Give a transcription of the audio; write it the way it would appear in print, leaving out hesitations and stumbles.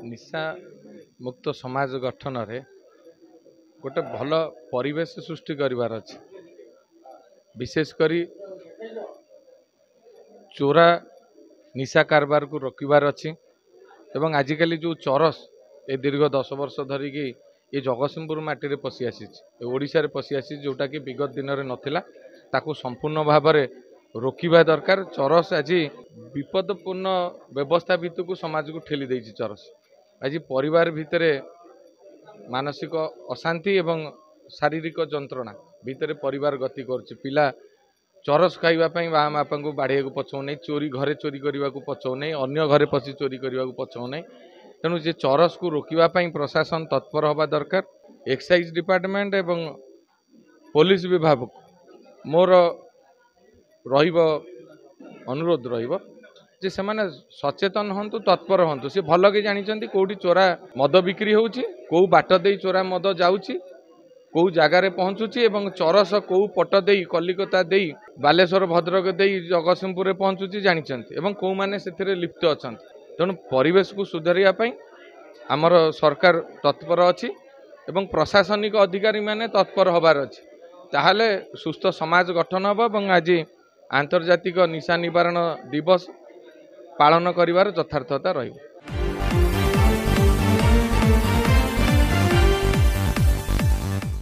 निशा मुक्त समाज गठन रे गोटे भल परिवेश सृष्टि करिवार अछि। विशेषकर चोरा निशा कारबार को रोकबार अछि एवं आजिकली जो चरस ए दीर्घ 10 वर्ष धरिकी ये जगतसिंहपुर माटी रे पशि आसी ओडिशा रे पशि आसी जोटा कि विगत दिन रे नथिला ताकू संपूर्ण भाव में रोकवा दरकार। चरस आज विपदपूर्ण व्यवस्था भितर को समाज को ठेली देछि। चरस आज परिवार भितर मानसिक अशांति एवं शारीरिक जंत्रणा भितर परिवार गति कर पिला चरस खाइबा पई बा बापा को बाढ़िया को पछौ नहीं, चोरी घरे चोरी करने को पछौ नहीं, अन्य घरे पशि चोरी करने को पछौ नहीं। तेणु जे चरस को रोकवा पई प्रशासन तत्पर हवा दरकार। एक्साइज डिपार्टमेंट एवं पुलिस विभाग मोर रहिबो अनुरोध रहिबो जे सेमाने सचेतन हंतु, तत्पर हंतु। से भल के जानिचंती कोठी चोरा मद बिक्री होउची, को बाट देई चोरा मद जाउची, को जगार पहुंचुची एवं चरस को पट देई कलिकता देई बालेश्वर भद्रक देई जगतसिंहपुर पहुंचुची जानिचंती एवं को माने सेथिरे लिप्त अछंती। तेणु परिवेश को सुधारिया पई आमर सरकार तत्पर अछि एवं प्रशासनिक अधिकारी माने तत्पर हबार अछि। ताहाले सुस्थ समाज गठन हबो एवं आज आंतर्जातिक निशा निवारण दिवस पालन करिवार यथार्थता रहिबो।